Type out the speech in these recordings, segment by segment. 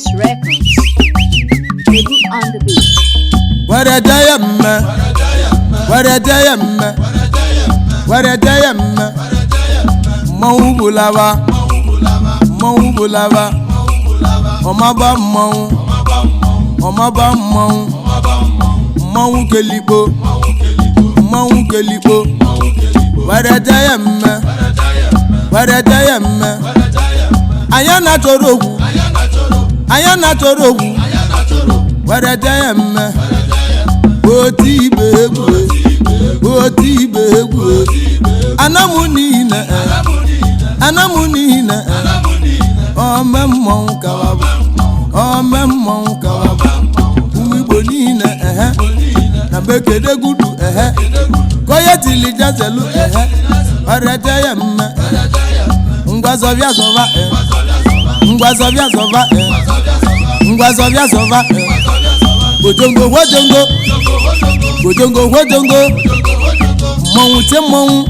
Voice Records. Egwu on the beat. Waradayamma, waradayamma, waradayamma. Mawubulava, mawubulava. Omaba mawu, omaba mawu. Mawu kelipo, mawu kelipo. Waradayamma, waradayamma. Ayana torogu, ayana torogu. Waradayamma. Oti begwe, oti begwe. Anamunina, anamunina. Omemon kawabu, omemon kawabu. Umibonina, na bekede gudu, koye tilijazelu, waradayamma. Ngwazovya zova, ngwazovya zova, ngwazovya zova. Bojongo wojongo, bojongo wojongo. Mọ̀hún tí mọ̀hún,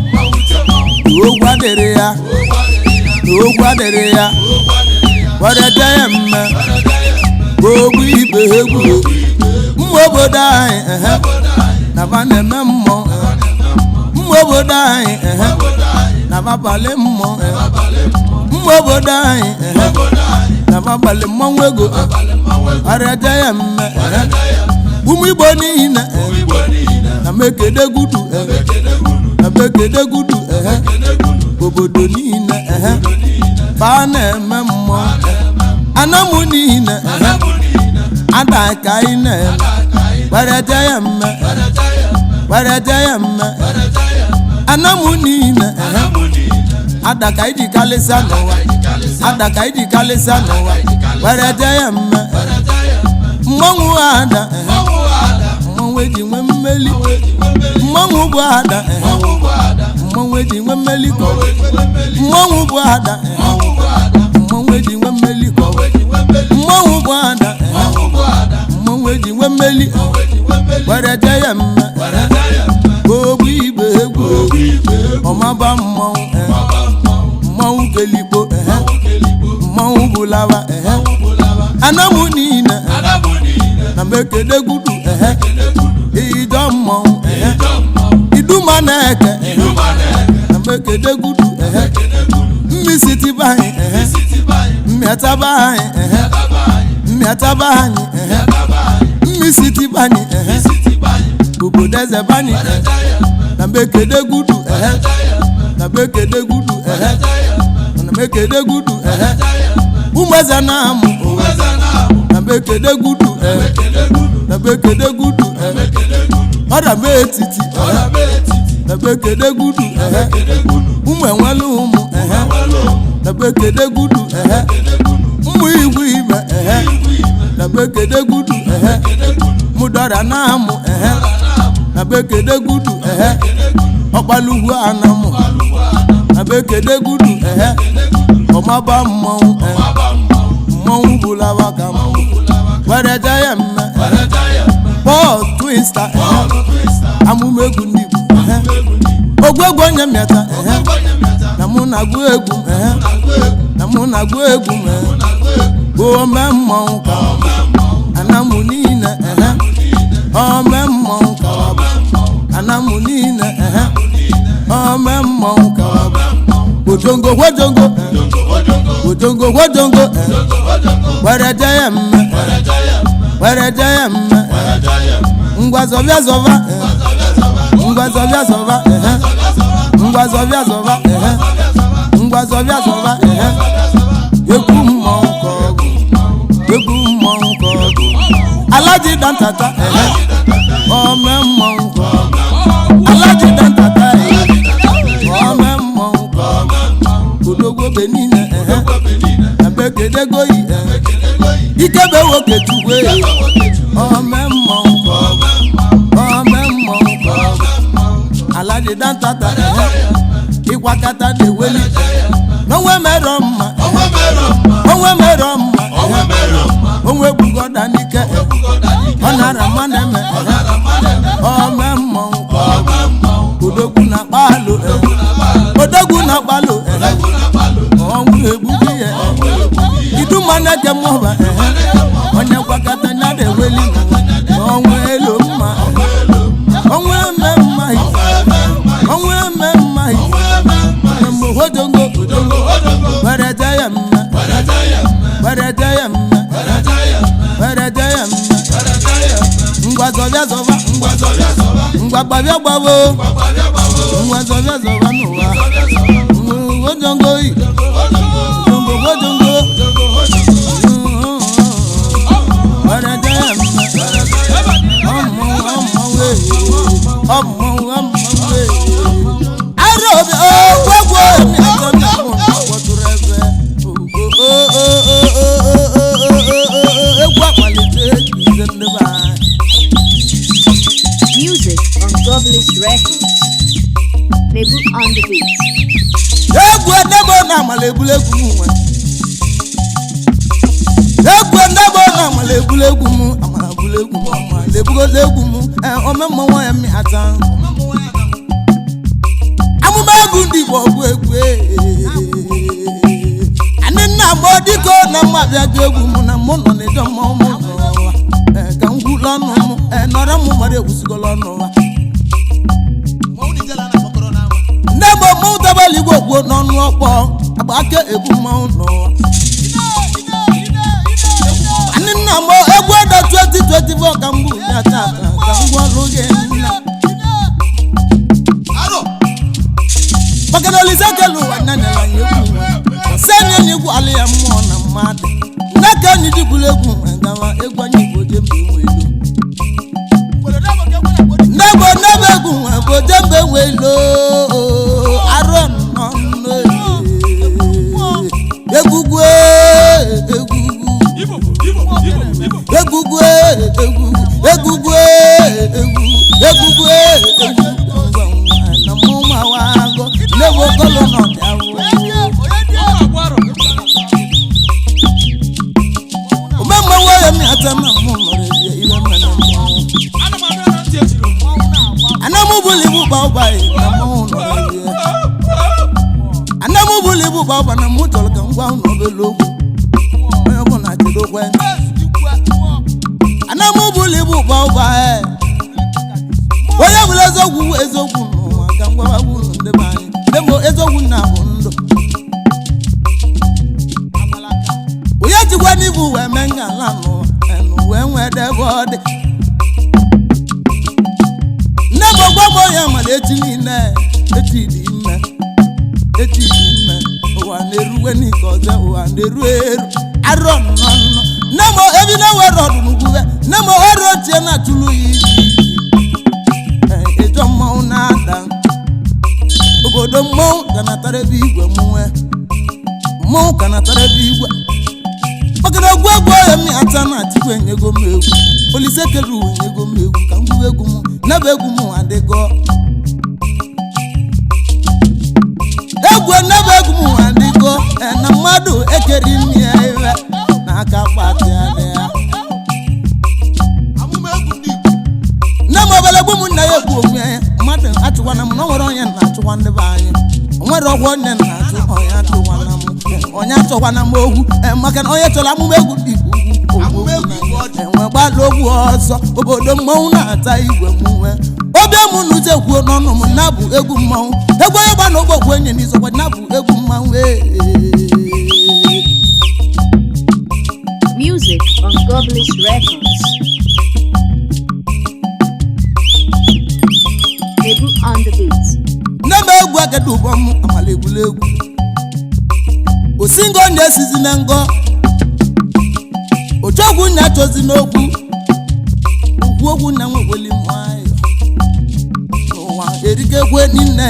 ògùn adèrè ya, ògùn adèrè ya. Waradayamma, gbogbo ibe egwu. Mmobodo anyị, naba na-eme mmụọ. Mmobodo anyị, naba balị mmụọ. Mmobodo anyị, naba balị mmọnwụ ego. Waradayamma, ụmụ Igbo niile, na mekede gudu, na mekede gudu, obodo niile, ba na-eme mmụọ. Anamu niile, adaka ine. Waradayamma, waradayamma. Anamu niile, adaka idi kalisa n'ụwa, adaka idi kalisa n'ụwa. Waradayamma, mmọnwụ ada, mmọnwụ eji nwe mmeli. Mmọnwụ bụ ada, mmọnwụ eji nwe mmeli kọwa. Mmọnwụ bụ ada, mmọnwụ eji nwe mmeli kọwa. Mmọnwụ bụ ada, mmọnwụ eji nwe mmeli. Waradayamma, gbogbo ibe egwu. Ọmaba mmọnwụ, mmọnwụ keligbo, mmọnwụ bulava. Anamu niile, na mekede gudu, ido mmọnwụ. Iduma na-eke, na mekede gudu. Mmisiti banyị, mmiataba anyị, mmiataba anyị. Mmisiti banyị, obodeze banyị, na mekede gudu, na mekede gudu, na mekede gudu. Umeza namu, na mekede gudu, na mekede gudu. Ọ̀dà metiti, na mekede gudu. Umu enwelu umu, na mekede gudu. Umu igwu ibe, na mekede gudu. Mudara namu, na mekede gudu. Ọ̀pàlùwù anamu, na mekede gudu. Ọmaba mmọnwụ, mmọnwụ bulava kama. Waradayamma, Paul Twinstar, amumegu nibu. Ogwegwu onye miata, na mụ na-agụ egwu, na mụ na-agụ egwu. Ome mmọnwụ kama, anamu niile. Ome mmọnwụ kama, anamu niile. Ome mmọnwụ kama. Bojongo wojongo, bojongo wojongo. Waradayamma, waradayamma. Ngwazovya zova, ngwazovya zova, ngwazovya zova, ngwazovya zova. Egwu mmọnwụ kọgụ, egwu mmọnwụ kọgụ. Alaji dantata, ome mmọnwụ kọgụ. Alaji dantata, ome mmọnwụ kọgụ. Odogwo benine, na bekede goyi. Ikebe woke chukwe, ome mmọnwụ kọgụ, ome mmọnwụ kọgụ. Alaji dantata, ịkwakata dị weli. N'onwe mere mma, onwe mere mma. Onwe bugoda n'ike, ọ nara mma na-eme. Ome mmọnwụ kọgụ. Odogwu na kpalo, odogwu na kpalo. Ọnwụ egbugi ya, mana ke moba onye kwakata na de weli onwe elo mma onwe memma onwe memma mo hodongo barataya mma barataya ngwa zovya zova ngwa babya babo ngwa zovya zova nowa hodongo hodongo barataya arobe gwagwo mi atona woturebe egwa kwalite izendeba. Music on Globalist Records. Egwu on the beat. Egwu ndebo na malebulegu mu. Egwu ndebo na malebulegu mu, amalebulegu mu, amalebulegu mu. Omemmo wa mi atan. Amumegu ndi bo egwu. Anina modiko na mabia egwu mu na mo no ne domo mo. Ka ngula no mo, nora mo mare usigolo no. Nebo mo tabali gwo no no opo, abake ebu mo no. Anina mo egwu da 2024 ka mbu ya ta ka ngwa loge na. Aro. Bakana lisakelu wananya la yeku. Senya ni gwu ale ya mo na made. Naka ni dibulegu ngawa egwu anyi boje mbenwelo. Nebo nebegu boje mbenwelo. Aron no. Egugwe na muma wango nebo kolo no dawo mama wa mi atama mumo re ile mana mo anamu bulibu baba na mo no re anamu bulibu baba na mo tol kan gwa no belogo mo mo na ti do kwen anamu bulibu baba oya bula ezogwu no ka ngwa babu nde bani demo ezogwu na bondo oya jigwa ni bu we menga lanu enu we nwede bode nebo gbogbo ya male eti ni ne eti di ime wa neruwe ni koze wa nerueru aron no nemo ebi na we rodu nuguwe nemo ero tie na tulu yi ejomo na dan obodo mo kana tare bi igwe mo kana tare bi igwe bakana gwagwo ya mi atana tikwe nyego mewu olisekelu nyego mewu ka ngwe egwu mu na be egwu mu adego egwu na be egwu mu adego na mmadụ ekeri mi ewe na aka pati ade na mobele gwu mu na egwu onwe mmadụ atụwana m na nwere onye na atụwa ndị be anyị nwere ọgwụ onye na atụ onye atụwana m onye atụwana m ogwu maka na onye chọrọ amụma egwu dị enwe gbala ogwu ọzọ obodo mmọnwụ na-ata igwe mụnwe obi m n'uche kwuo n'ọnụ m na bụ egwu mmọnwụ egwu onye gba na ogbogwu enye n'izokwa na bụ egwu mmọnwụ Music on Globalist Records. Egwu on the beat. Neme egwu agadu bom amalegulegu osingo nyesizi na ngo ochogwu nya chozi n'okwu ogwu na nweweli mwayo n'ụwa erike egwu ninne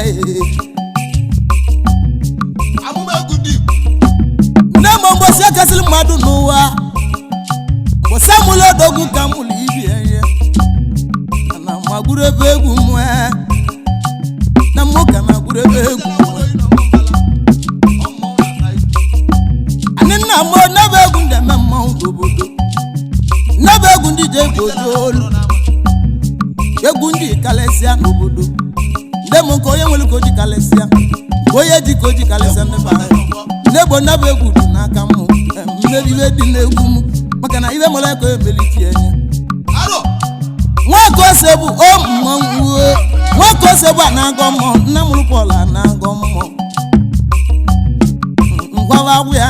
amumegu di nemo mbosi akasili mmadụ n'ụwa bosamulo dogu kamuli ibi eye na maguru ebe egwu mwe na moka na guru ebe egwu anina mo na be egwu ndeme mma obodo na be egwu ndị je bodo egwu ndị kalesia n'obodo ndemo ko onye nwere ko ji kalesia onye ji ko ji kalesia ndị ba nebo na be egwu n'aka m ibe dị n'egwu m maka na ibe mara ka emelite enye nwoke ose bụ mmọnwụ nwoke ose bụ na-agọ mmụọ nne mụrụ Pọl na-agọ mmụọ ngwawa agwụ ya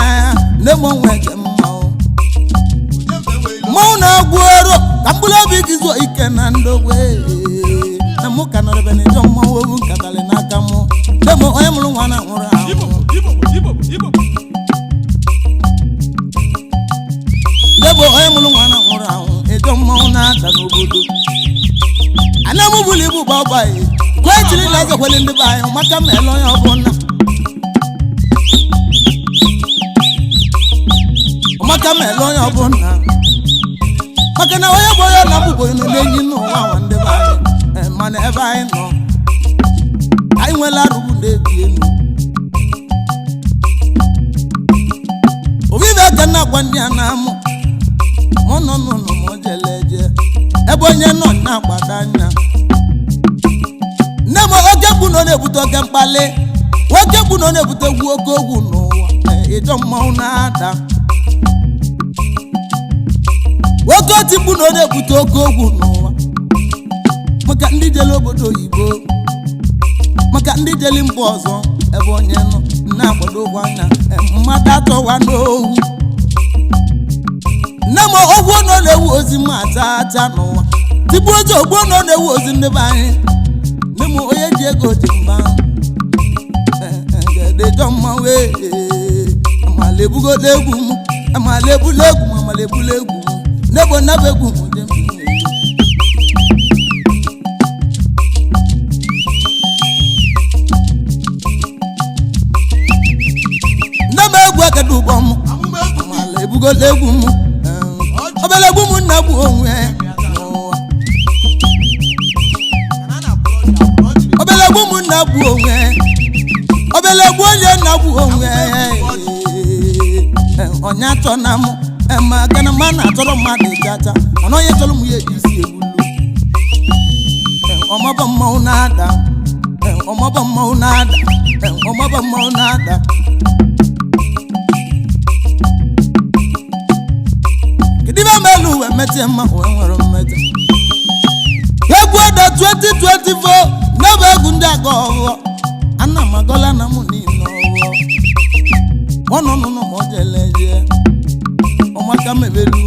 nne m onwe eche mmanwụ na-agwụ ero ka mkpụrụ obi gị zuo ike na ndogwe na mụ ka nọrọbe na ịjọ mmanwụ owu nkatalị n'aka mụ nne m onye mụrụ nwa na nwụrụ ahụ Debo onye mụrụ nwa na nwụrụ anwụ ịjọ mmanwụ na-ata n'obodo ana m bụrụ ibu gbagbaghi kwe chiri na ezekwele ndị be anyị maka mele onye ọbụla maka mele onye ọbụla maka na onye bụ onye na-abụbụ inu na-enyi n'ụwa nwa ndị be anyị mana ebe anyị nọ anyị nwela arụbụ na-ebi enu obibe ka na-agwa ndị a na-amụ nọ mojeleje ebe onye nọ na-agbada anya nne m oke mkpu nọ na-ebute oke mkpali oke mkpu nọ na-ebute egwu oke ogwu n'ụwa ịjọ mmanwụ na-ada oke oti mkpu nọ na-ebute oke ogwu n'ụwa maka ndị jele obodo oyibo maka ndị jeli mba ọzọ ebe onye nọ na-agbado ụgwọ anya mmadụ atọwa n'ohu nne m ogwu nọ na-ewu ozi m ata n'ụwa tibu ozi ogbu nọ na-ewu ozi ndị be anyị nne m onye ji ego dị mba gedejọ mmanwụ amala ebugola egwu m amala ebula egwu m amala ebula egwu m nebo nnaba egwu m dị nne m egwu ekede ụgbọ m amala ebugola egwu m obele egwu m nna bụ onwe obele egwu m nna bụ onwe obele egwu onye nna bụ onwe onye atọ na m ma gana ma na-atọrọ mmadụ ịjaja mana onye tọrọ m ya eji isi egbulu ọmaba mmanwụ na-ada ọmaba mmanwụ na-ada ọmaba mmanwụ na-ada Diba melu we mete ma we nwere mmete Egwu Adah 2024 never egwu ndị aga ọghọ ana magola na mụ n'ime ọghọ no mojeleje ọmaka mebelu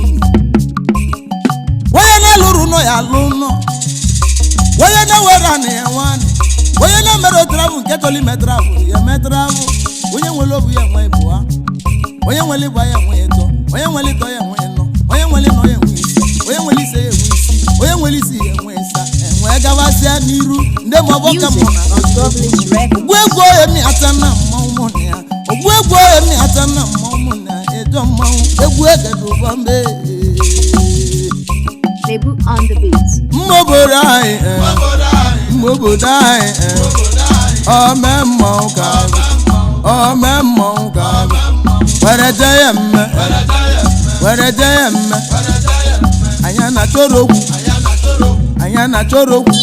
onye na-alụrụ nọ ya alụ nọ onye na-were na ya nwani onye na-mere travel nke toli metravel ya metravel onye nwere obu ya nwe bụ ha onye nwere ịgba ya nwe eto onye nwere ịtọ ya nwe nọ onye nwere nọ ya nwe isi onye nwere ise ya nwe isi onye nwere isi ya nwe ịsa enwe gabasịa n'iru ndị maọbụ ka mụ na ogbu egwu ohe mi ata na mmanwụ mụ na ya ogbu egwu ohe mi ata na mmanwụ mụ na ya ịjọ mmanwụ egwu egedu ụgbọ mbe Lebu on the beat. Mmobodo anyị mmobodo anyị ome mmanwụ ka ome mmanwụ ka were je ya mme were je ya mme anya na chọrọ okwu anya na chọrọ okwu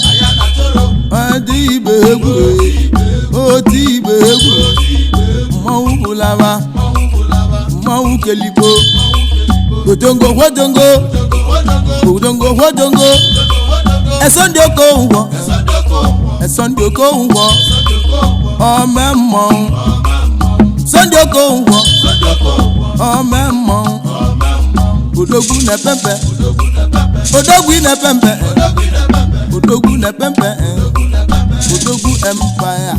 ọdị ibe egwu oti ibe egwu mmanwụ bulaba mmanwụ keligbo godongo godongo godongo godongo esondi oko ngwo esondi oko ngwo ome mmanwụ sondi oko ngwo ome mmanwụ odogwu na pempe odogwu na pempe odogwu na pempe odogwu empire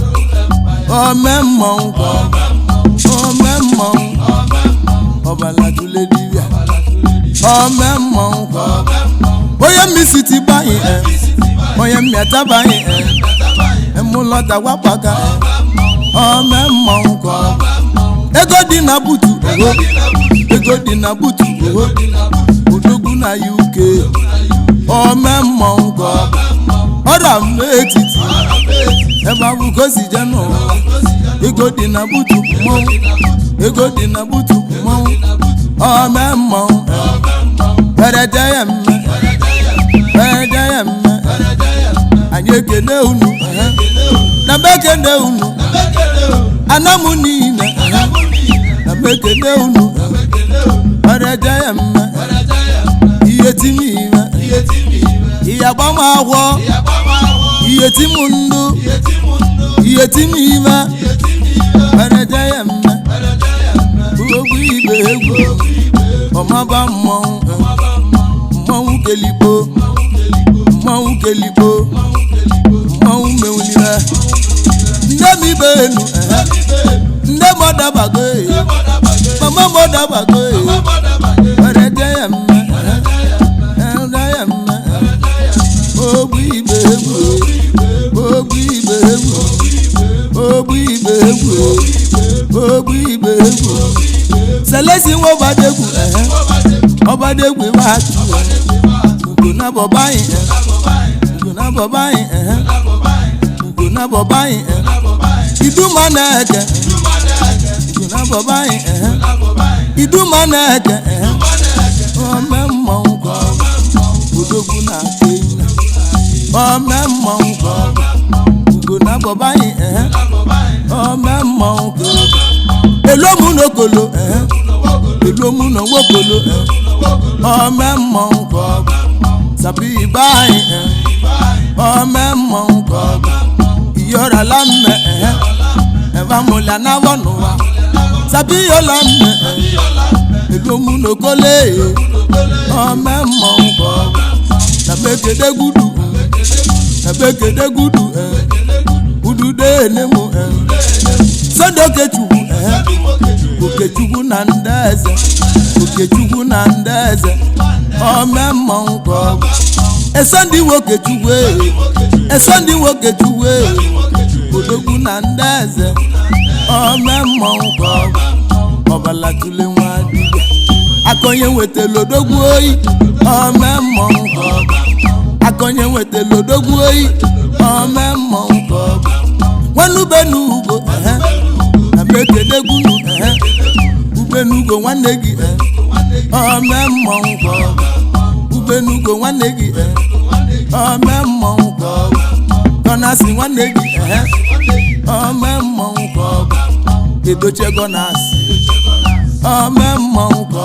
ome mmanwụ ome mmanwụ ọbala tule dibia ome mmanwụ onye mmisi ti baghị onye mmịata baghị emụlọta gwakwaga ome mmanwụ ego dị na butu ego dị na butu odogwu na UK ome mmanwụ ọra m n'etiti ebe abụ gosi je n'ụwa ego dị na butu mmanwụ ego dị na butu mmanwụ ome mmanwụ wereje ya mme wereje ya mme anyị ekene unu na mekene unu anamụ niile na mekene unu were jaya mme ihe timi ime ihe gbama agwọ ihe timu ndụ ihe timi ime were jaya mme ogbu ibe egwu ọmaba mmọnwụ keligbo mmọnwụ mewulire nne m ibe enu nne m ọdabago mama m ọdabago were jaya mme ogbu ibe egwu ogbu ibe egwu ogbu ibe egwu ogbu ibe egwu selesi nwe ọbadegwu wa ugo na bobayi ugo na bobayi iduma na eke ugo na bobayi iduma na eke ome mmọnwụ ka odogwu na kenya ome mmọnwụ ka ugo na bobayi ome mmọnwụ ka elomu n'okolo elomu n'okolo ome mmọnwụ ka sabi bayi ome mmọnwụ ka iyora lamme eva mula na wonuwa sabi yola mme elomu n'okole ome mmọnwụ ka nabekede gudu udude enemu sodo okechukwu na ndeze ome mmọnwụ ka esondi wokechukwu odogwu na ndeze ome mmọnwụ ka ọbala tule nwa dibịa akonye wetele odogwu oyi ome mmọnwụ ka akonye wetele odogwu oyi ome mmọnwụ ka nwanubenu na bekedegunu ubenugo nwanne gị ome mmọnwụ ka ubenugo nwanne gị ome mmọnwụ ka gọnasị nwanne gị ome mmọnwụ ka edoche gọnasị ome mmọnwụ ka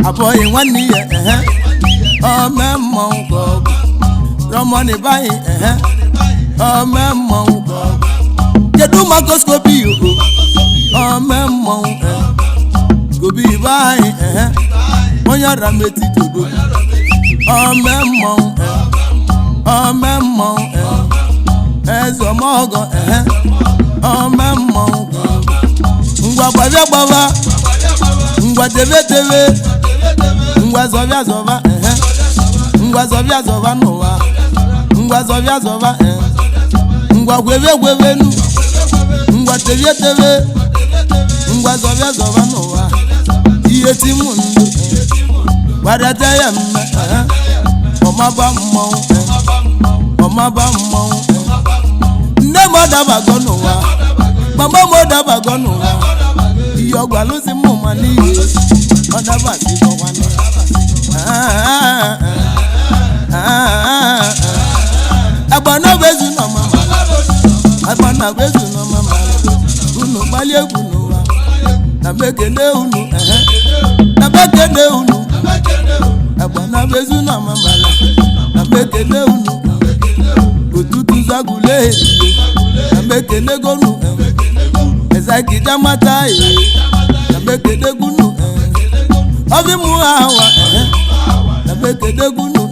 abụghị nwanne ya ome mmọnwụ ka rọmọnị baghị ome mmọnwụ ka kedu makoskopi ome mmọnwụ gobi baghị onye ọra metitodo ome mmọnwụ eze ọmọgọ ome mmọnwụ ngwa gbava ngwa debe ngwa zọbịa ngwa zọbịa n'ụwa ngwa zọbịa ngwa gwevenu ngwa tebe ngwa zọbịa n'ụwa ihe timu ndụ gbarata ya mme ọmaba mmọnwụ nne m ọdabago n'ụwa mama m ọdabago n'ụwa ihe ọgwalụzi m ma n'ihe ọdabazigọkwana agbanabezu n'ọmama unu gbalie egwu n'ụwa na bekene unu agbanabezu n'ọmamala na bekene unu otutu zagule na bekene gonu ezakija mata na bekene gunu obi mu hawa na bekene gunu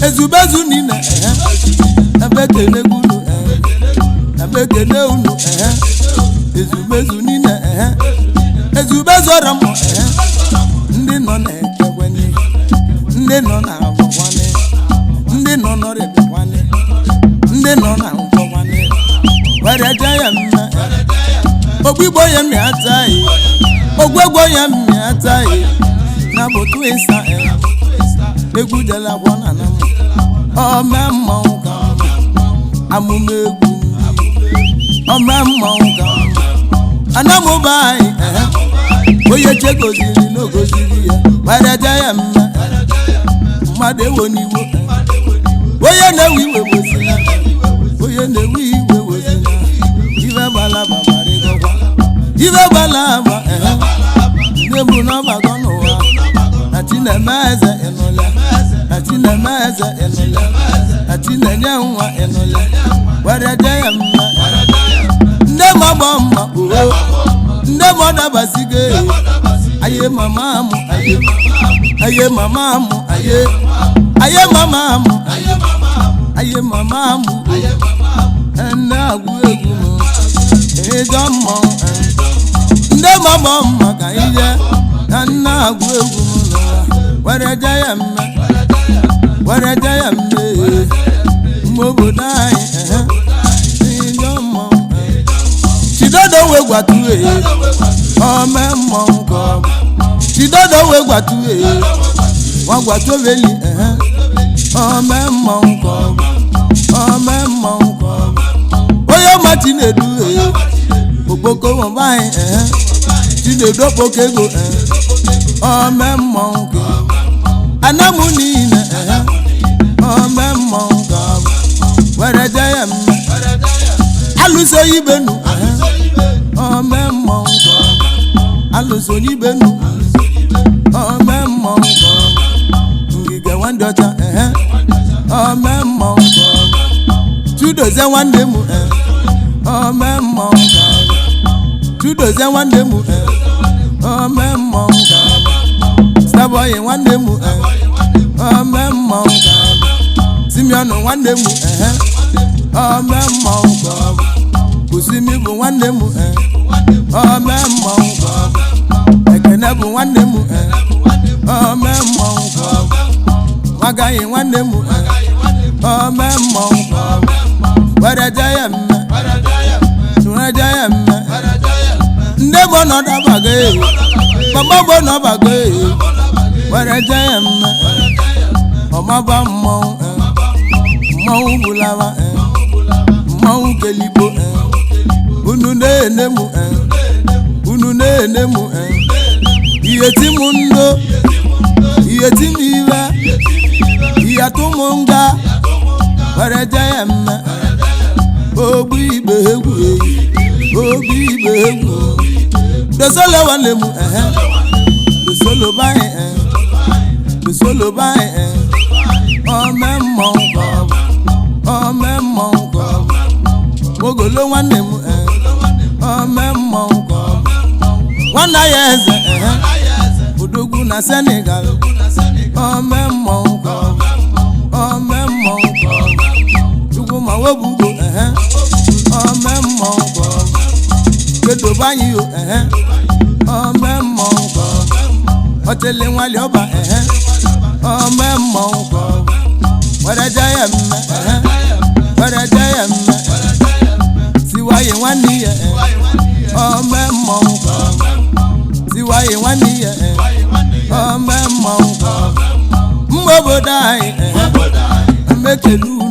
ezubezu nina na bekene gunu na bekene unu ezubezu nina ezubezu ramo ndị nọ na-ekekwenye ndị nọ na-abụkwane ndị nọ n'ọrịbịakwane ndị nọ na nkọkwane were jaya mme ogbigbo ya mmịataghị ogwegwo ya mmịataghị na bụ Twinstar egwu jelagwọ na nam ome mmọnwụ ka amụma egwu ome mmọnwụ ka anamụba anyị onye chegoziri n'ogoziri ya were jaya mme mmadụ ewo n'iwo onye na-ewe iwe wezina iwe gbala babara laba ndebu n'ọbago n'ụwa na Chinemeze ịnụle na Chinemeze ịnụle na Chinenye nwa ịnụle were je ya mma nde mama mma nde mọdabasige aye mama mu aye mama mu aye mama mu aye mama mu na agwụ egwu mu ejo mma nde mama mma ka ije na agwụ egwu mu were je ya mma mmobodo anyị ejo mma chidodo we gwatu ome mmọnwụ ka chidodo we gwatu wa gwatu beli ome mmọnwụ ka ome mmọnwụ ka oyo ma Chinedu okpoko won bayi Chinedu okpokego ome mmọnwụ ka anamu niile ome mmọnwụ ka were je ya mma alụso ibenu ome mmọnwụ ka alụso ibenu ome mmọnwụ ka ngige nwande ọcha ome mmọnwụ ka chudoze nwanne m ome mmọnwụ ka chudoze nwanne m ome mmọnwụ ka Starboy nwanne m ome mmọnwụ ka Simeon nwanne m ome mmọnwụ ka Kusimi bụ nwanne m ome mmọnwụ ka Ekene bụ nwanne m ome mmọnwụ ka Nwagaghị nwanne m ome mmọnwụ ka were je ya mme nde bụ nọdabago mama bụ nọbago were je ya mme ọmaba mmọnwụ bulaba mmọnwụ keligbo unu na-ene m ihe ti m ndo ihe ti m iwe ihe tụ m nga were je ya mme ogbu igbe egwu dosolo nwanne m dosolo bayi ome mmọnwụ ka ogolo nwanne m ome mmọnwụ ka nwanne ya eze odogwu na Senegal ome mmọnwụ ka chukwu ma webugo ome mmọnwụ ka kedobanyi ome mmọnwụ ka ọtele nwali ọba ome mmọnwụ ka were je ya mme siwaye nwanne ya ome mmọnwụ ka siwaye nwanne ya ome mmọnwụ ka mma obodo anyị emekele unu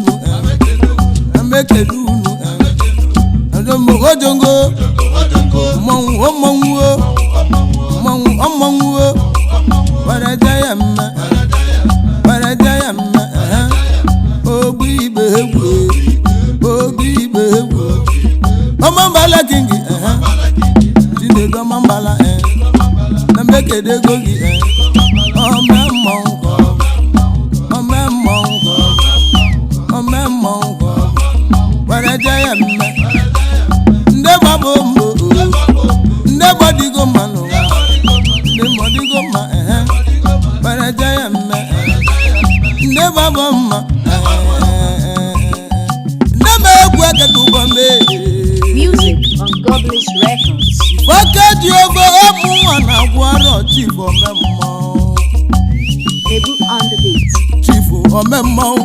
ojongo mmọnwụ were je ya mme ogbu igbe egwu ọmambala kingi Chinedu ọmambala na mbekedego gị ome mmọnwụ ka were je ya mme nde gbabo mbo nde gbadigo mma n'ụwa nde mọdigo mma were je ya mme nde gbabo mma nde m egwu ekedugo mbe Music on Godless Records. Fọkẹ́jì ogo ọmụ nwa na-agwọrọ Chief ome mmọnwụ Egwu on the beat. Chief ome mmọnwụ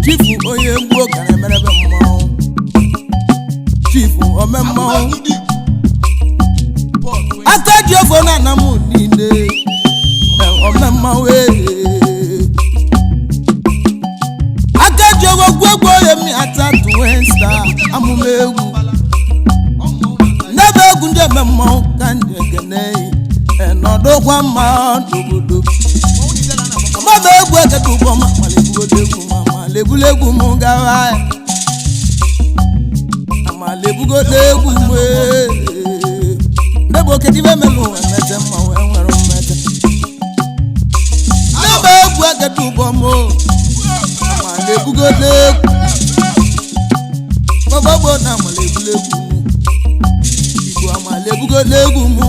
Chief onye mgbu ka na-emerebe mmọnwụ Chief ome mmọnwụ akaji ofo na anam niile ome mmọnwụ akaji ogo gwegwo ya mi ata Twinstar amụma egwu n'ebe egwu ndị eme mmọnwụ ka ndị ekene nọdụkwa mma n'obodo ọgbaba egwu eketa ụgbọ ma malebugodo egwu ma malebula egwu m gawa amalebugodo egwu m Igbo kedibe melu emete mma wee nwere mmete n'ebe egwu agadi ụbọmo ma na-ebugole gbogbo na amala egwuregwu Igbo amala ebugole egwu mụ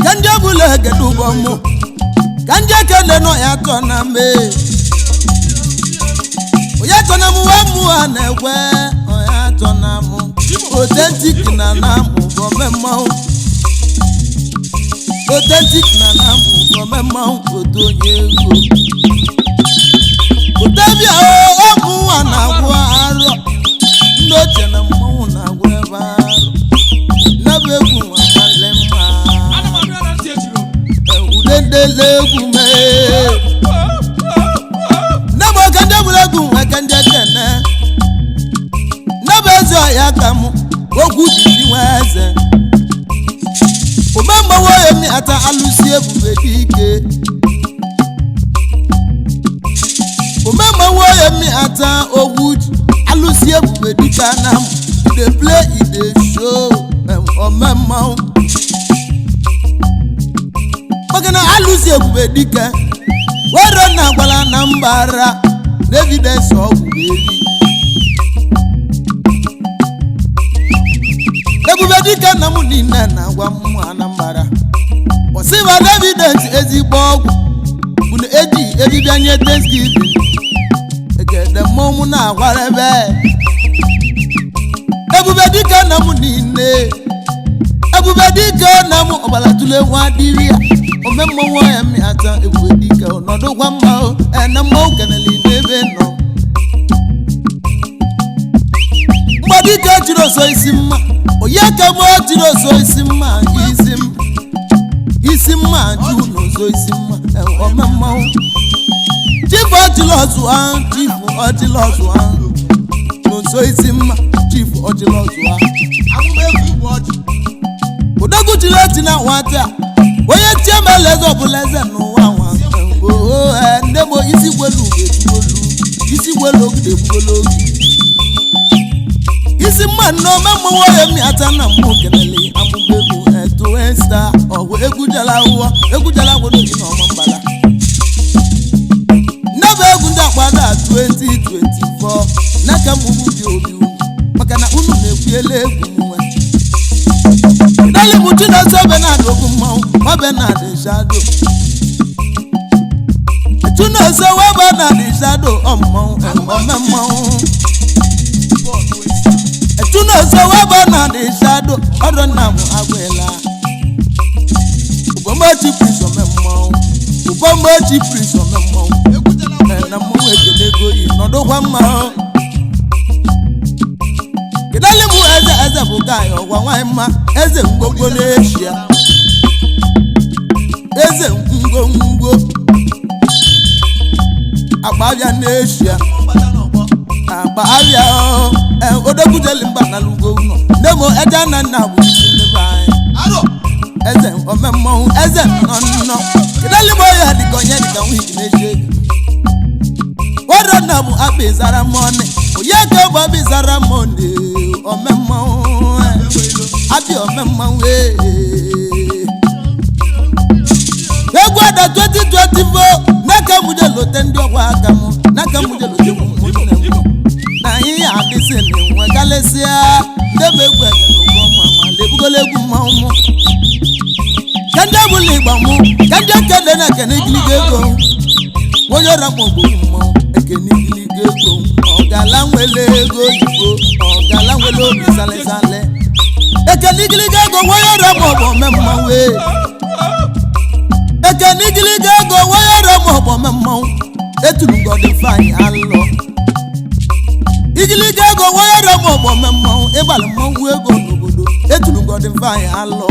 ka ndị ọbụla agadi ụbọmo ka ndị ekele nọ ya tọ na mee onye tọ na mụ wee mụ ha na-ekwe onye tọ na mụ authentic na na-amụ gọme mmanwụ authentic na na-amụ gọme mmanwụ otu onye ego ụtebịa ọmụ nwa na-agwụ arọ ndị ochie na mmanwụ na-agwụ ebe arọ n'ebe egwu nwa nwanne mma udendele egwu mee n'ebe oge ndị egwuregwu nwe ka ndị ekene n'ebe ezi ọhịa ka mụ ogwu jiji nwe eze omemgbanwe onye mi ata alụsi ebube dị ike omemgbanwe onye mi ata ogwu alụsi ebube dị ka na m dey play in the show omemmanwụ oge na alụsi ebube dị ka wero na agwala na mbara na evidence ọgwụ eri ebube dike na mụ niile na-agwa mmụ Anambra ọsịba evidence ezigbo ọgwụ bụ na eji eribịa nye Thanksgiving egede mmọnwụ na-agwara ebe ebube dike na mụ niile ebube dike na mụ ọbara tụle nwa dịrị ya ome mmọnwụ ya mmịata ebube dike ọnọdụ gwa mma na mmọnwụ kenele n'ebe nọ mgbadike jiri ọsọ isi mma onye ka mụ jiri ọsọ isi mma isi mma jụ n'ụzọ isi mma ome mmanwụ chifu ọchịlọzụ ahụ chifu ọchịlọzụ ahụ n'ụzọ isi mma chifu ọchịlọzụ ahụ odogwu jiri eti na nwata onye chiemela eze ọbụla eze n'ụwa nwa ndị mo isi gwelu ga-egbugolu isi gwelu ogide egbugolu oge isi mma nnọọ mmanwụ onye mmịata na mmụ kenele amụba egwu Twinstar ọgwụ egwu jala ụwa egwu jala gwelu gị n'ọma mbala nnebe egwu ndị akpada 2024 n'aka mmụmụ dị obi maka na unu na-ekwuela egwu nwe dali mutu na so be na dogu mmanwụ ọ be na dị shadow tu na so wa be na dị shadow ọmmanwụ ọmmanwụ tuna so wa ba na the shadow odo na mu agwela ubomba chi priso memmo na mu ekele go yi no do kwa mma kedale mu eze bu ga yo wa nwa mma eze ngogbo na Asia eze ngogbo agbabia na Asia agbabia odogudeli mba na lugo uno nemo eja na nna bu isi bai eze omemmo eze nno kedali boya dikonye dika wi neje woro na bu abizara money oye ke bo abizara money omemmo abi omemmo we Egwu Adah 2024 naka muje lote ndi ogwa aka mu naka muje lote mu na ihe adịsị na-enwe galesịa ndebe egwu ege n'ụgbọ mama lebugolo egwu mmanwụ ka ndị ọbụla ịgba mụ ka ndị ekele na ekene igiligo ego onye ọra mọgbo mmanwụ ekene igiligo ego ọgala nwele ego oyibo ọgala nwele obi salesale ekene igiligo ego onye ọra mọgbo ome mmanwụ ekene igiligo ego onye ọra mọgbo ome mmanwụ etulu ngọdị fanyị alọ igiliga ego wayara mo memmo ebal mmanwụ ego n'obodo etulu ngọdị mfanye alọ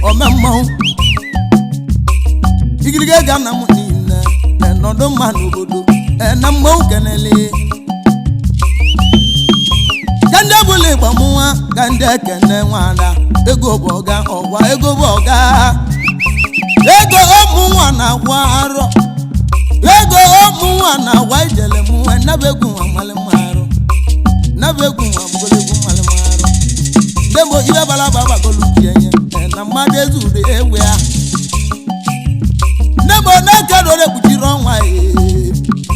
omemmanwụ igiliga ga na mu niile nọdụ mma n'obodo na mmanwụ kenele kande bụla igba mụnwa ka ndị ekene nwada ego bụ ọga ọgwa ego bụ ọga ego ụmụ nwa na-agwa arọ ego ụmụ nwa na-agwa ijele mụnwa nabegwu nwa mmalị mmarụ nabegwu nwa mgolegwu mmalị mmarụ ndembo ibe bala baba golu kienye na mma Jesu de ewe a nebo na kado re bujiri ọnwa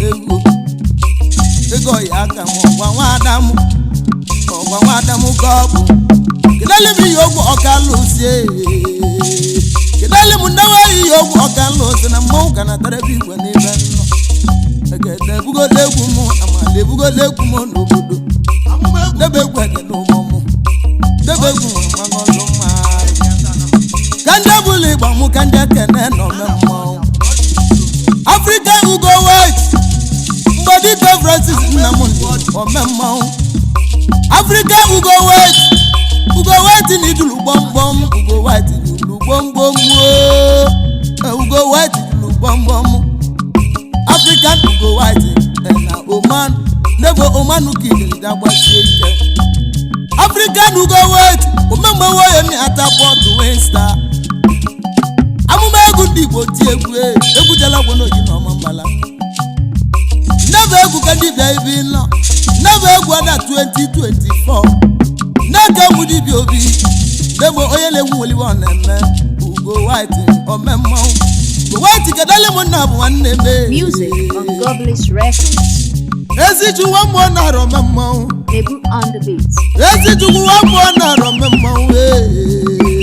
egwu ego ya aka m ọgwa nwa Adamu ka ọ bụ kedali m ihe ogwu ọkalusie kedali m ndewe ihe ogwu ọkalusi na mmọnwụ ka na tarabi igwe n'ebe nnọ egede ebugola egwu m amala ebugola egwu m n'obodo debe egwu ege n'ụmụmụ debe egwu mmanụlụ mmadụ ka ndị bụla ịgba mụ ka ndị ekene nọ me mmọnwụ Africa Ugo White mgbe dike Francis Nnamdi ome mmọnwụ Africa Ugo White ni dulu gbọmgbọm Ugo White dulu gbọmgbọm Ugo White dulu gbọmgbọm African Ugo White na Oman nebo Oman kidiri dagbasie ike African Ugo White omemgbe woye mi atapọ Twinstar amụma egwu ndị Igbo ti egwu jela gwono ji na ọma mbala nebo egwu ka dibịa ibi nọ nebo egwu ada 2024 n'aka mụ dibịa obi nebo onye na-egwu weliwe ọ na-eme Ugo White ome mmọnwụ Ugo White kedali mụ nna bụ nwanne me Music on Goblins Records. Ezichukwu mmụọ na-arọ me mmọnwụ Egwu on the beat. Ezichukwu mmụọ na-arọ me mmọnwụ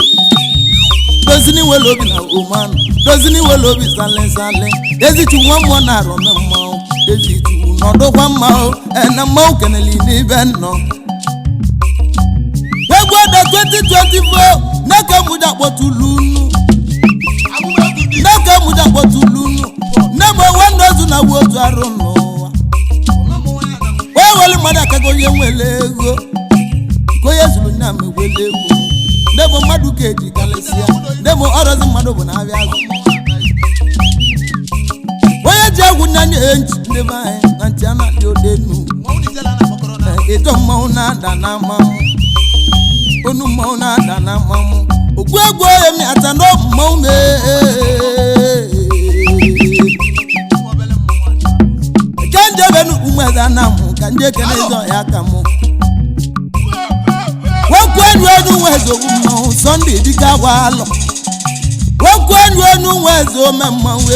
dozini wele obi na Oman dozini wele obi sale Ezichukwu mmụọ na-arọ me mmọnwụ Ezichukwu nọdụkwa mma na mmọnwụ keneli n'ibe nnọ Egwu Adah 2024 n'aka mụja kpọtulunu n'aka mụja kpọtulunu n'ebe nwanne ozu na wu otu arụ n'ụwa wee wele mmadụ akago onye nwere ego ka onye zuru nya ma ewele ego n'ebe mmadụ ka eji kalịsịa n'ebe ọrọzi mmadụ bụ na-abịa azụ onye ji egwu nya nye enchi ndị be anyị na ntị a na-adị odenu ịtọ mmanwụ na-ada na mmanwụ onu mmanwụ na-ada na mmanwụ ogbu egwu onye mi ata na mmanwụ ka ndị ebenu Egwu Adah Anam ka ndị ekene ịzọ ya aka mụ wokwu enu nwezo mmanwụ Sunday dịka agwa alọ wokwu enu nwezo ome mmanwụ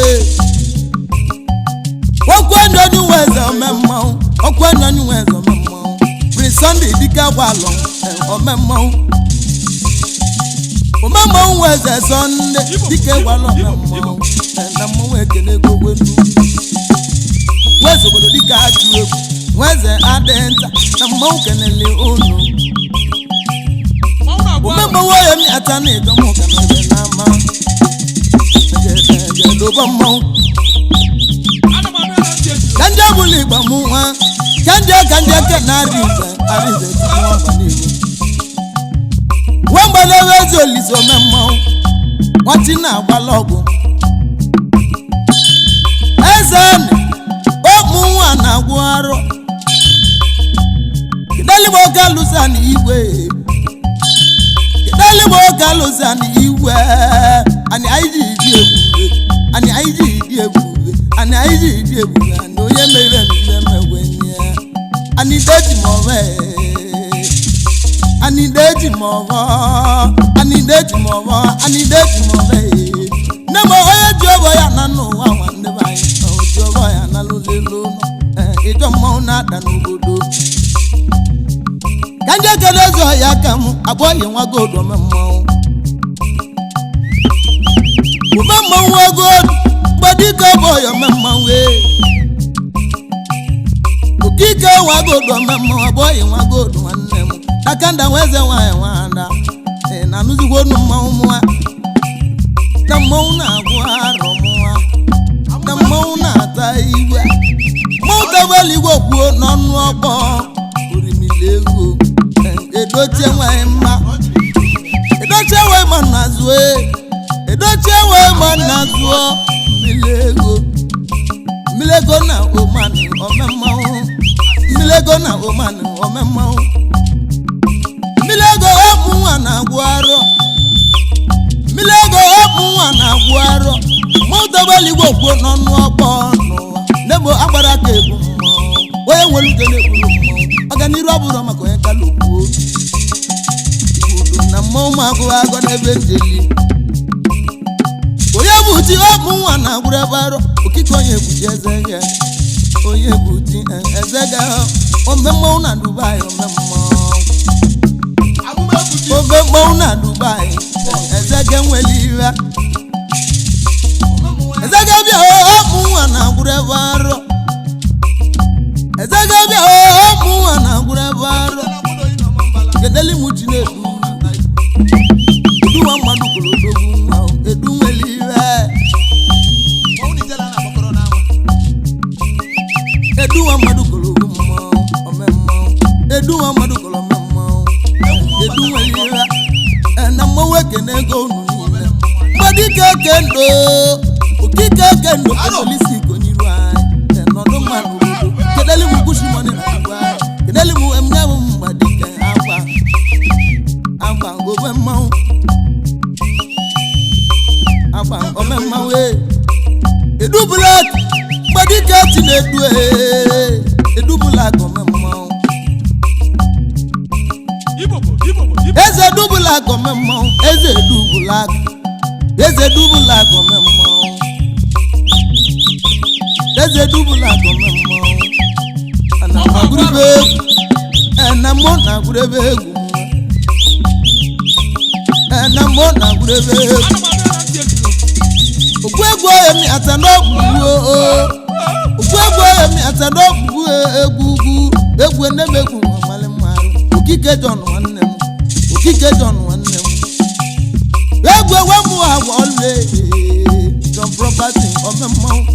wokwu enu nwezo ome mmanwụ okwu enu nwezo ome mmanwụ Prince Sunday dịka agwa alọ ome mmanwụ omemmanwụ nweze Sunday dịka agwa alọ ome mmanwụ na mmanwụ ekele ego wenu nweze obodo dịka ajụ egwu nweze adị nta na mmanwụ kenele unu omemmanwụ onye mi ata na ịdọ mụ ka n'ebe n'ama ejedoba mmanwụ ka ndị ọbụla ịgba mụ nwa ka ndị eke na-arị ize nwamba na-ewe ezi olise ome mmanwụ nwati na-agbala ọgwụ eze ụmụ nwa na-agwụ arụ kedalibo oke alụsa na igwe kedalibo oke alụsa na igwe anyị ji idi ebube anyị ji idi ebube anyị ji idi ebube na onye mere mmemme megwenye anyị deji mọve anyị deji mọve anyị deji mọve anyị deji mọve nne m onye ji ọbọ ya na n'ụwa nwanne be anyị oji ọbọ ya na lụlelu ịdọ mmanwụ na-ada n'obodo ka ndị ekele ụzọ ya aka m abụọghị nwa gold ome mmanwụ ome mmanwụ ego mgbe dike ọbọghị ome mmanwụ okike nwa gold ome mmanwụ abụọghị nwa gold nwanne m aka nda nweze nwanyị nwada na anụzigwo onu mmanwụ mụwa na mmanwụ na-agwụ arọ mụwa na mmanwụ na-ata igwe mmanwụ tabelu igwe kwuo n'ọnụ ọgbọ orimili ego edochie nwanyị mma edochie nwanyị ma na zuo edochie nwanyị ma na zuo mmiri ego na Oman ome mmanwụ mmiri ego na Oman ome mmanwụ mmiri ego ọmụ nwa na-agwụ arọ mmiri ego ọmụ nwa na-agwụ arọ mmanwụ tabelu igwe kwuo n'ọnụ ọgbọ n'ụwa nebo agbara ka ebu mmanwụ onye nwere ugo na-ekwuru mmanwụ ọganiru ọ bụrụ maka onye kala okwu igbodo na mmanwụ ma agụghị agọ n'ebe njeli buti omu na grebaro okiko onye buti ezege onye buti ezege omemmo na Dubai omemmo na Dubai ezege nweliwa ezege bia omu na grebaro ezege bia omu na grebaro kedeli mutine duwa madu kolodogu edu nweliwa Eduwa madukolo mmo omemmo eduwa madukolo mmo eduwa lira na mowe kenego nu madika kendo okika kendo polisi konyiru ai no do manu kedeli mu kushimone na duwa kedeli mu emnyamu madika aba gobe mmo aba omemmo we edu black madika tinedu edubula gomemmo eze dubula gomemmo eze dubula gomemmo ana magurebe ana mona gurebe ana mona gurebe ogwegwo emi atanobu ogwegwo emi atanobu egwu enemegwu male maru okike John nwannem egwu wemu awole John property omemmo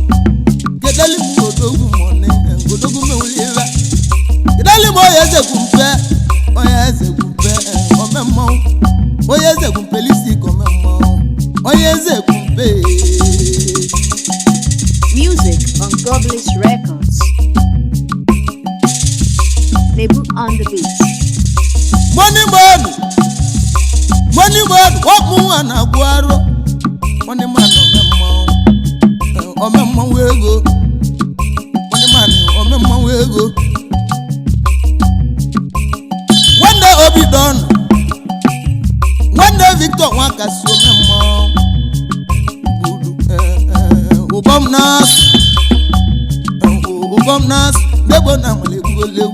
kedeli mu odogwu mone odogwu mewliwa kedeli mo yeze kumpe omemmo oyeze kumpelisi omemmo oyeze kumpe. Music on Goblins Records. Nebu on the beat. Money man, what more na guaro? Money man, omemmo wego. Money man, omemmo wego. One day obi done. One day Victor wakasu omemmo. Ubom nas lebo na male lewu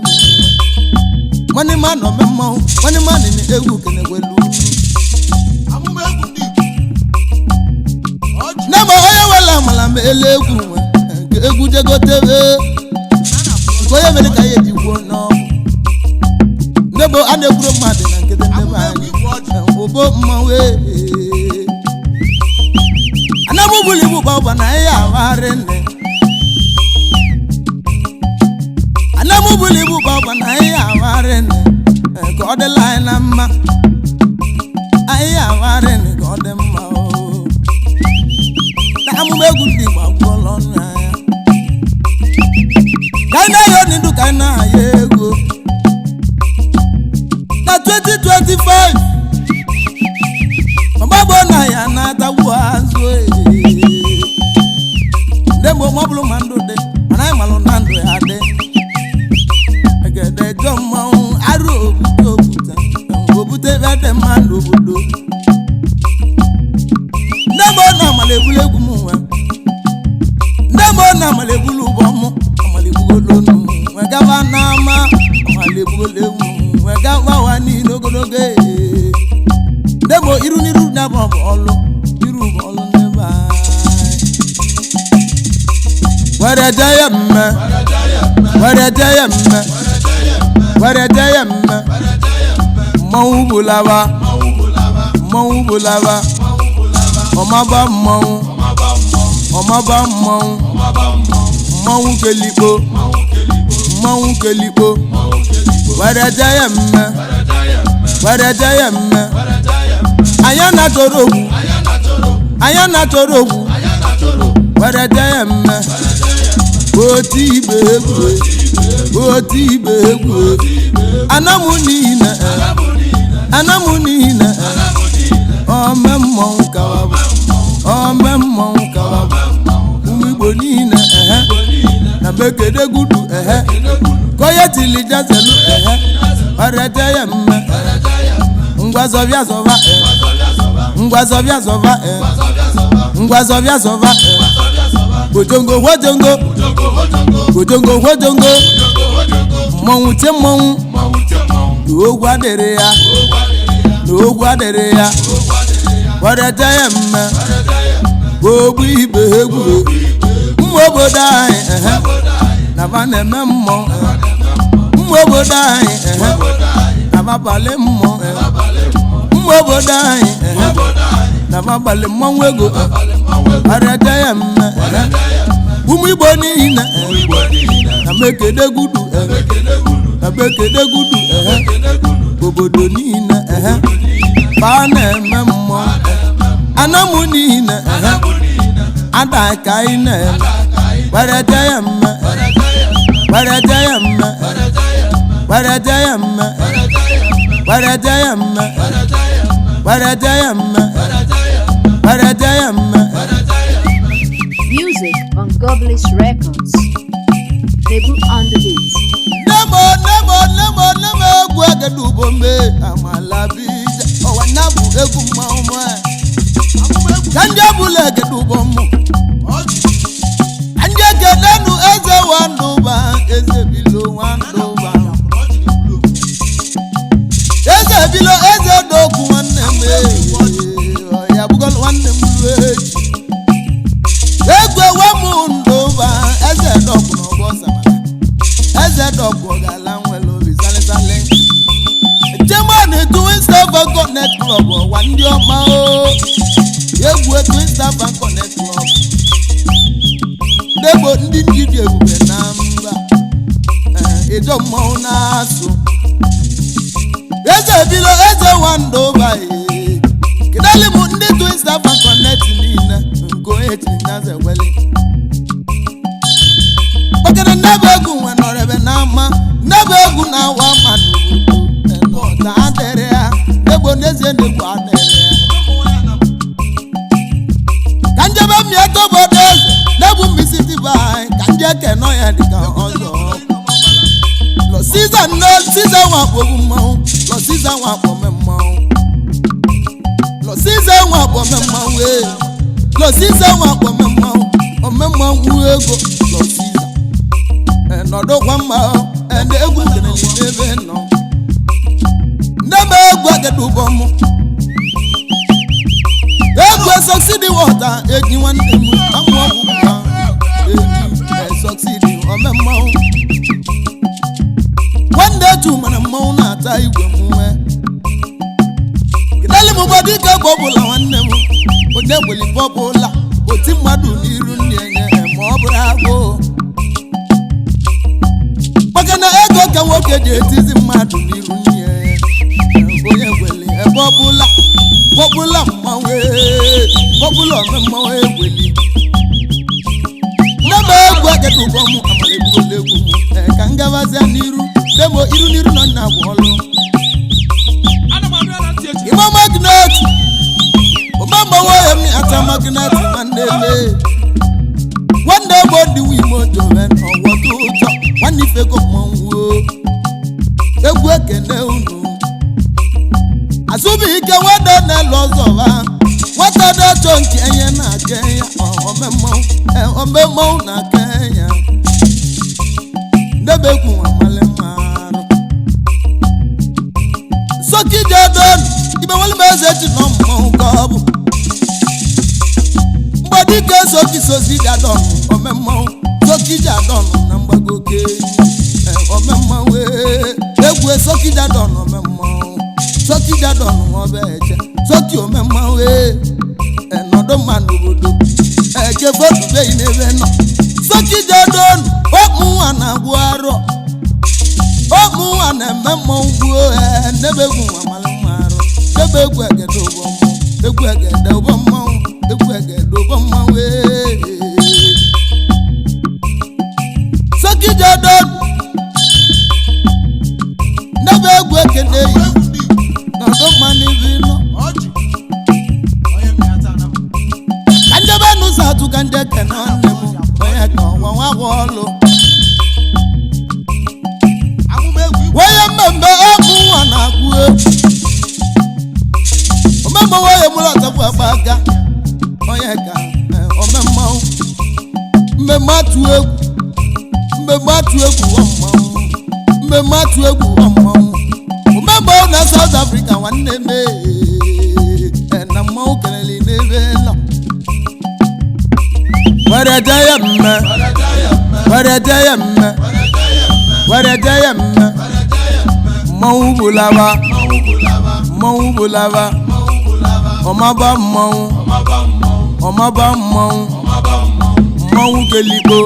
money man omemmo money man ni egwu kenewelu na ma oya wala mala mele egwu jego tebe ko ye mere ka ye diwo no lebo aneguro made na nkete ndeba anyị obo mmawe anamu bulibu baba na ya awarene anamu bulibu baba na ya awarene God the line amma aya awarene God ma o na mu megu ndi magolo na ya kana yo ni du kana yego na 2025 mababo na ya na tawanzo Dembo mablu mando de manai malo nando ya de agade jomo aro buta obute vete mando budo Dembo na malebule gumunwa Dembo na malebulu bomo malebulu no wagava na ma malebulu wagava wani nogologe Dembo iruniru na bolo iru bolo neba Waradayamma Maubulawa Omaba Mau kelipo Waradayamma Ayana torogu Waradayamma Oti begwe anamunina omemmo kawaba umigbo nina na bekede gudu koye tilija zelu Waradayamma ngwazovya zova ngwa zọbịa zọba ojongo wojongo mmọnwụ tie mmọnwụ n'ogwu adịrị ya gwarete ya mme ogbu ibe egwu mmụ obodo anyị na ba na-eme mmọnwụ mmụ obodo anyị na babalị mmọnwụ mmụ obodo anyị na babalị mmọnwụ ego gwarete ya mme ụmụ Igbo niile na mekede gudu obodo niile ba na-eme mmụọ anamụ niile ada ka anyị na-eme gwarete ya mme Music on Goblins Records. Debut on the beat. Nemo egwu agadubo me amala bija owa nabu egwu mama kanje bule agadubo mo anje kedanu eze wanduba eze bilo eze doku wanne me ya bugol wanne mwe egwe wa munduba eze doku no bosa eze doku gala nwelo bizale Jemani Twinstar Connect Club one your ma o Egwu Twinstar Connect Club Debo ndị njide ebube na mba ejo mmọnwụ na-asụ eze bilo eze wando ba kedali m ndị Twinstar Connect niile ngo etinyaze wele okere nebe egwu nwe nọrebe na ama nebe egwu na awa mmadụ Egbo n'ezie n'egwu adịrị ka njebe mmịa tobodo eze n'egwu mmisi tiba anyị ka nje kenọ ya dịka ọzọ lọ siza nwakpo mmanwụ lọ siza nwakpo mmanwụ omemmanwụ ego lọ siza nọdụkwa mma ende egwu keneli n'ebe nọ Neme egwu agadubo mu egwu succeed water eji nwanne mu amụ ọgwụgwa eji succeed omemma nwanne tu mana mmanwụ na-ata igwe mwe kedali m gbadi ka gbọbụla nwanne m onye gbeli gbọbụla oti mmadụ n'iru nne enye ma ọ bụrụ agụ maka na ego ka nwoke ji etizi mmadụ n'iru nne onye gwele bọbụla mmanwụ egweli nebe egwu agadubo mụ amala egwuola egwu mụ ka ngabazia n'iru demo iru nọ nna bụ ọlụ ime magnet omemmanwụ ya mi ata magnet nwanne egbo ndị wime ojobe n'ọwọdụ ụjọ nwanne ifego mmanwụ egwu ekene unu Asubi ike wede n'elu ọzọ ha nwata na-eto nke enye na Kenya omemmanwụ na Kenya ndebekwu amale mmarụ sokije don ibe wali meze ji nọ mmanwụ ka ọ bụ mgbadike sozi jadon omemmanwụ sokije adon na mgbagoke omemmanwụ egwu sokije adon omemmanwụ Soki jadon obeje soki omemmanwụ enodo mmanụ obodo eje votu be n'ebe nọ soki jadon ụmụnwa na-agwụ arọ ụmụnwa na-eme mmọnwụ gbuo n'ebe egwu amala mmarụ n'ebe egwu egede ụbọ mmanwụ soki jadon n'ebe egwu ekene yi Kanjebe nusa tu kanje kenone mu oye kan wa wolo Woye membe oku wana kuwe Omembe woye mula tafu abaga oye kan atụ egwu mmemme atụ egwu ọmụmụ mmemme atụ egwu ọmụmụ umembe na South Africa nwanne na mmanwụ kelele n'ebe nọ wereje ya mme wereje ya mme wereje ya mme mmanwụ bulaba mmanwụ bulaba ọmaba mmanwụ ọmaba mmanwụ mmanwụ keligbo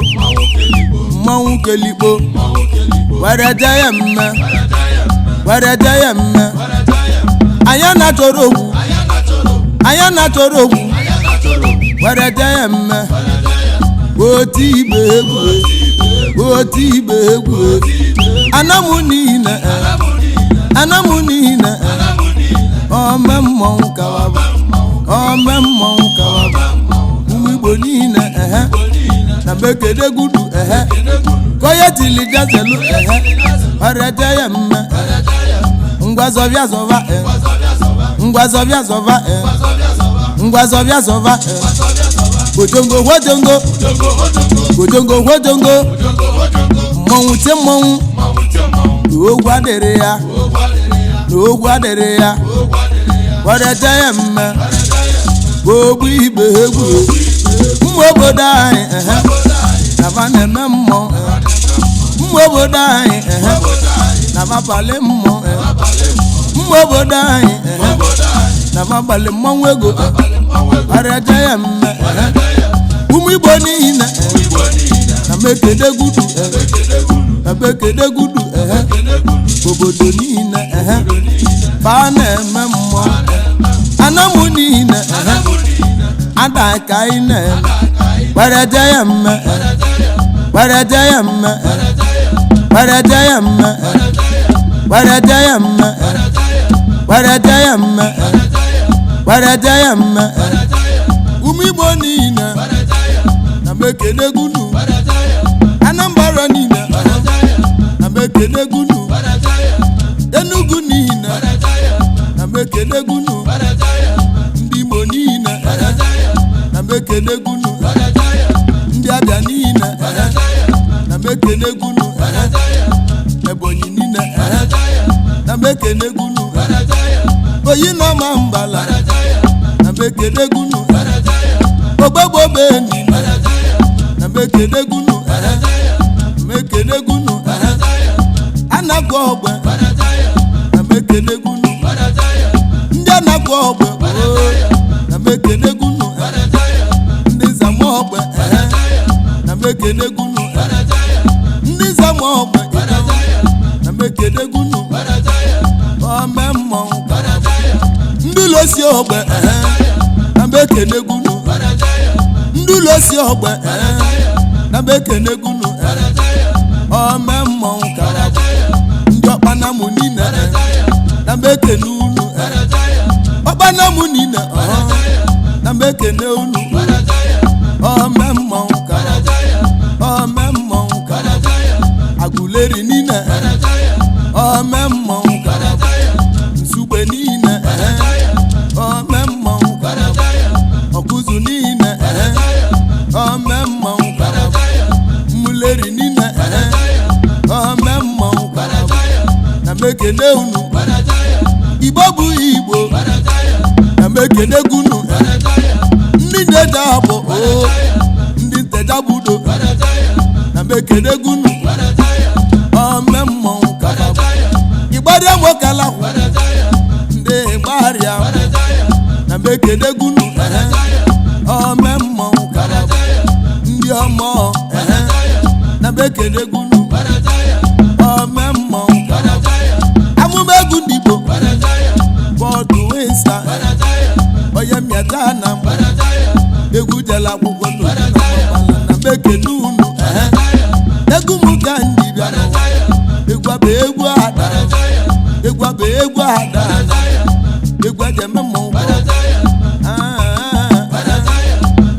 mmanwụ keligbo wereje ya mme wereje ya mme anya na chọrọ ogwu anya na chọrọ ogwu wereje ya mme oti igbe egwu oti igbe egwu anamu niile anamu niile ome mmọnwụ kawaba ome mmọnwụ kawaba ụmụ Igbo niile na bekede gudu koye tili jazelu wereje ya mme ngwazọbịa zọba ngwazọbịa zọba ngwazọbịa zọba ojongo wojongo ojongo wojongo mmọnwụ tie mmọnwụ n'ogwu adịrị ya n'ogwu adịrị ya wereje ya mme ogbu igbe egwu ụmụ obodo anyị na na-eme mmọnwụ ụmụ obodo anyị na-abalị mmọnwụ ụmụ obodo anyị na-abalị mmọnwụ ego wereje ya mme ụmụ Igbo niile na mekede gudu na mekede gudu obodo niile fa na-eme mmụọ anamu niile ada ka anyị na-eme wereje ya mme wereje ya mme wereje ya mme wereje ya mme wereje ya mme wereje ya mme ụmụ Igbo niile na mekede gudu Anambra niile na mekede gudu Enugu niile na mekede gudu ndị Imo niile na mekede gudu ndị Abịa niile na mekede gudu Ebonyi niile na mekede gudu oyi na ma mbala na mekede gudu ogbogbo beni na mekede gudu mekede gudu anagwa ogbe na mekede gudu ndị anagwa ogbe na mekede gudu ndị zama ogbe na mekede gudu ndị zama ogbe na mekede gudu ome mmọnwụ ndị losi ogbe na mekede gudu ndị losi ogbe na mekede gudu ome mmọnwụ karaba ndị ọkpanamu niile na mekene unu ọkpanamu niile na mekene unu ome mmọnwụ karaba ome mmọnwụ karaba agụleri niile ome mmọnwụ karaba nsugbe niile ome mmọnwụ karaba ọkụzụ niile ome mmọnwụ karaba mmuleri niile ome mmọnwụ karaba na mekene unu Igbo bụ Igbo na mekene gunu ndị nteja abụ ndị nteja budo na mekene gunu ome mmọnwụ karaba ịgbarịa nwokala ndị ịgbarịa na mekene gunu ome mmọnwụ karaba ndị ọmọ na mekene gunu ome mmọnwụ karaba amụma egwu ndị Igbo bụ Twinstar onye Egwu Adah Anam egwu jela akwụkwọ na mekene unu egwu m ka ndị bịa egwu abụ egwu ada egwu abụ egwu ada egwu eji eme mmọnwụ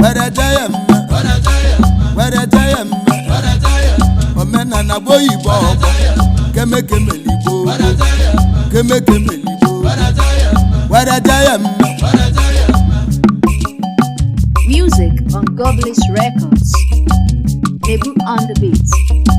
wereje ya mme wereje ya mme omenala bụ oyibo ọgbọ kemekemelibo kemekemelibo wereje ya mme. Music on Gobless Records. on the beats.